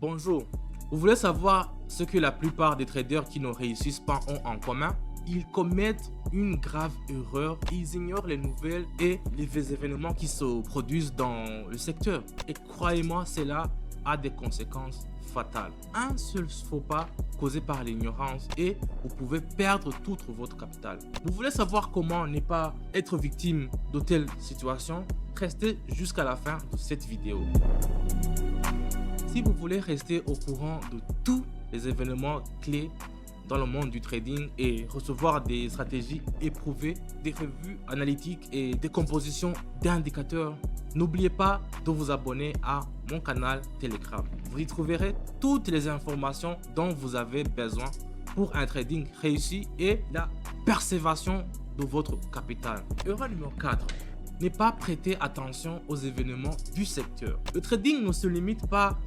Bonjour, vous voulez savoir ce que la plupart des traders qui ne réussissent pas ont en commun? Ils commettent une grave erreur, ils ignorent les nouvelles et les événements qui se produisent dans le secteur. Et croyez-moi, cela a des conséquences fatales. Un seul faux pas causé par l'ignorance et vous pouvez perdre tout votre capital. Vous voulez savoir comment ne pas être victime de telles situations? Restez jusqu'à la fin de cette vidéo. Si vous voulez rester au courant de tous les événements clés dans le monde du trading et recevoir des stratégies éprouvées, des revues analytiques et des compositions d'indicateurs, n'oubliez pas de vous abonner à mon canal Telegram. Vous y trouverez toutes les informations dont vous avez besoin pour un trading réussi et la préservation de votre capital. Erreur numéro 4. Ne pas prêter attention aux événements du secteur. Le trading ne se limite pas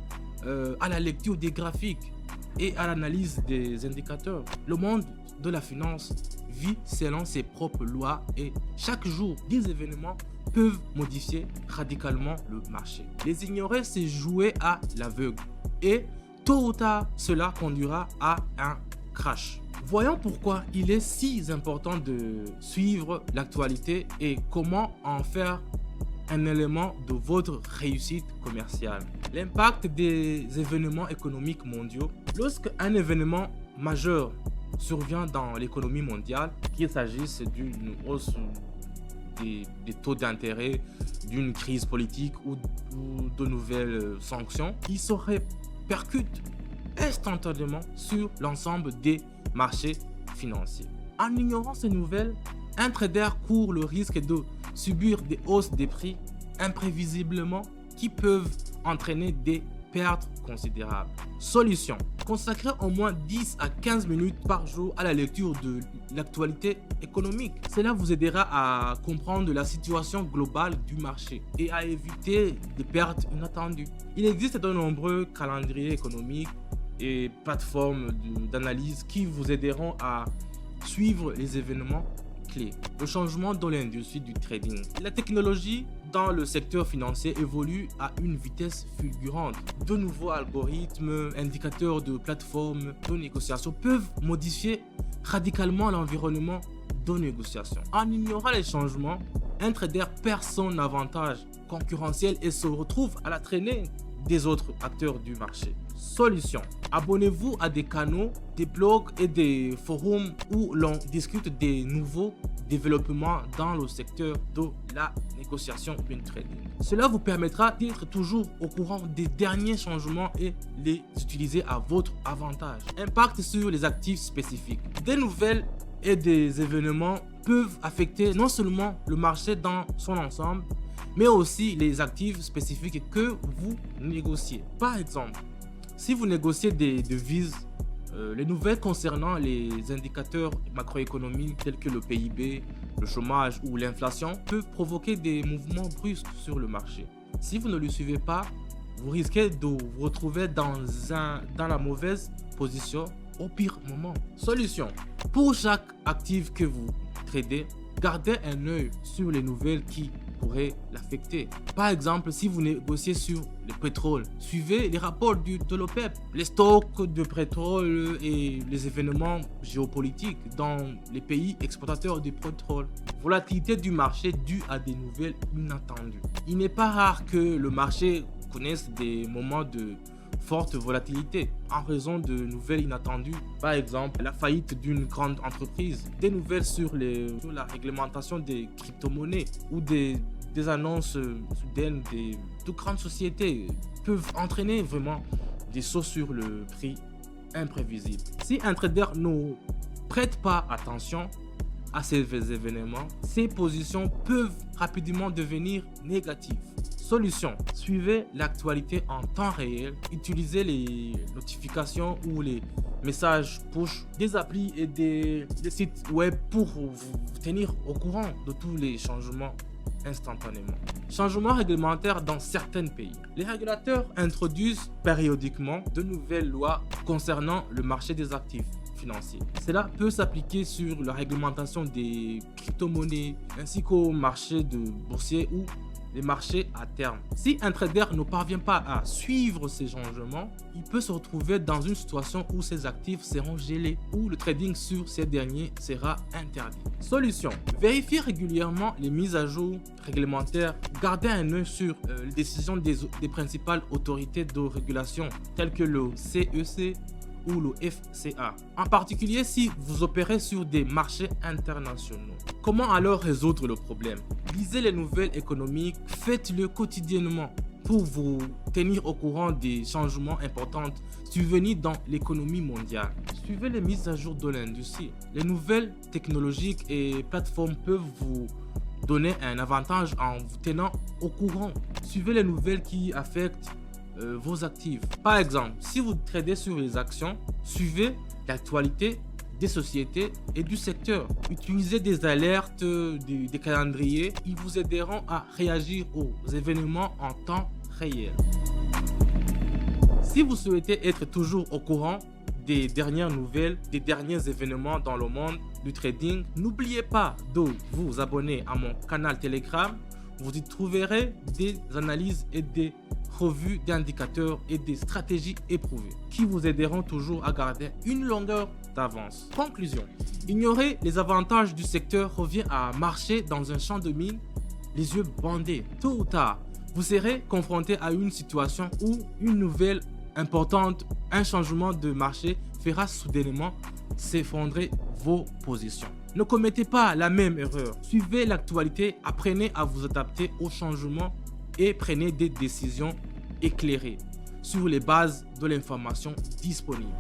à la lecture des graphiques et à l'analyse des indicateurs. Le monde de la finance vit selon ses propres lois et chaque jour, des événements peuvent modifier radicalement le marché. Les ignorer, c'est jouer à l'aveugle et tôt ou tard, cela conduira à un crash. Voyons pourquoi il est si important de suivre l'actualité et comment en faire un élément de votre réussite commerciale. L'impact des événements économiques mondiaux. Lorsque un événement majeur survient dans l'économie mondiale, qu'il s'agisse d'une hausse des taux d'intérêt, d'une crise politique ou de nouvelles sanctions, il se répercute instantanément sur l'ensemble des marchés financiers. En ignorant ces nouvelles, un trader court le risque de subir des hausses des prix imprévisiblement qui peuvent entraîner des pertes considérables. Solution: consacrez au moins 10 à 15 minutes par jour à la lecture de l'actualité économique. Cela vous aidera à comprendre la situation globale du marché et à éviter des pertes inattendues. Il existe de nombreux calendriers économiques et plateformes d'analyse qui vous aideront à suivre les événements clés. Le changement dans l'industrie du trading. La technologie dans le secteur financier évolue à une vitesse fulgurante. De nouveaux algorithmes, indicateurs de plateformes de négociation peuvent modifier radicalement l'environnement de négociation. En ignorant les changements, un trader perd son avantage concurrentiel et se retrouve à la traînée des autres acteurs du marché. Solution: abonnez-vous à des canaux, des blogs et des forums où l'on discute des nouveaux développements dans le secteur de la négociation du trading. Cela vous permettra d'être toujours au courant des derniers changements et les utiliser à votre avantage. Impact sur les actifs spécifiques. Des nouvelles et des événements peuvent affecter non seulement le marché dans son ensemble, mais aussi les actifs spécifiques que vous négociez. Par exemple, si vous négociez des devises, les nouvelles concernant les indicateurs macroéconomiques tels que le PIB, le chômage ou l'inflation peuvent provoquer des mouvements brusques sur le marché. Si vous ne le suivez pas, vous risquez de vous retrouver dans la mauvaise position au pire moment. Solution: pour chaque actif que vous tradez, gardez un œil sur les nouvelles qui pourraient l'affecter. Par exemple, si vous négociez sur le pétrole, suivez les rapports de l'OPEP, les stocks de pétrole et les événements géopolitiques dans les pays exportateurs de pétrole. Volatilité du marché due à des nouvelles inattendues. Il n'est pas rare que le marché connaisse des moments de forte volatilité en raison de nouvelles inattendues. Par exemple, la faillite d'une grande entreprise, des nouvelles sur la réglementation des crypto-monnaies ou des annonces soudaines de grandes sociétés peuvent entraîner vraiment des sauts sur le prix imprévisibles. Si un trader ne prête pas attention à ces événements, ses positions peuvent rapidement devenir négatives. Solution: suivez l'actualité en temps réel, utilisez les notifications ou les messages push des applis et des sites web pour vous tenir au courant de tous les changements instantanément. Changements réglementaires dans certains pays. Les régulateurs introduisent périodiquement de nouvelles lois concernant le marché des actifs financiers. Cela peut s'appliquer sur la réglementation des crypto-monnaies ainsi qu'au marché boursier ou les marchés à terme. Si un trader ne parvient pas à suivre ces changements, il peut se retrouver dans une situation où ses actifs seront gelés, où le trading sur ces derniers sera interdit. Solution: vérifier régulièrement les mises à jour réglementaires, garder un œil sur les décisions des principales autorités de régulation telles que le CEC ou le FCA, en particulier si vous opérez sur des marchés internationaux. Comment alors résoudre le problème? Lisez les nouvelles économiques, faites-le quotidiennement pour vous tenir au courant des changements importants survenus dans l'économie mondiale. Suivez les mises à jour de l'industrie. Les nouvelles technologiques et plateformes peuvent vous donner un avantage en vous tenant au courant. Suivez les nouvelles qui affectent vos actifs. Par exemple, si vous tradez sur les actions, suivez l'actualité des sociétés et du secteur. Utilisez des alertes, des calendriers. Ils vous aideront à réagir aux événements en temps réel. Si vous souhaitez être toujours au courant des dernières nouvelles, des derniers événements dans le monde du trading, n'oubliez pas de vous abonner à mon canal Telegram. Vous y trouverez des analyses et des revues d'indicateurs et des stratégies éprouvées qui vous aideront toujours à garder une longueur d'avance. Conclusion: ignorer les avantages du secteur revient à marcher dans un champ de mine les yeux bandés. Tôt ou tard, vous serez confronté à une situation où une nouvelle importante, un changement de marché fera soudainement s'effondrer vos positions. Ne commettez pas la même erreur. Suivez l'actualité, apprenez à vous adapter aux changements et prenez des décisions éclairées sur les bases de l'information disponible.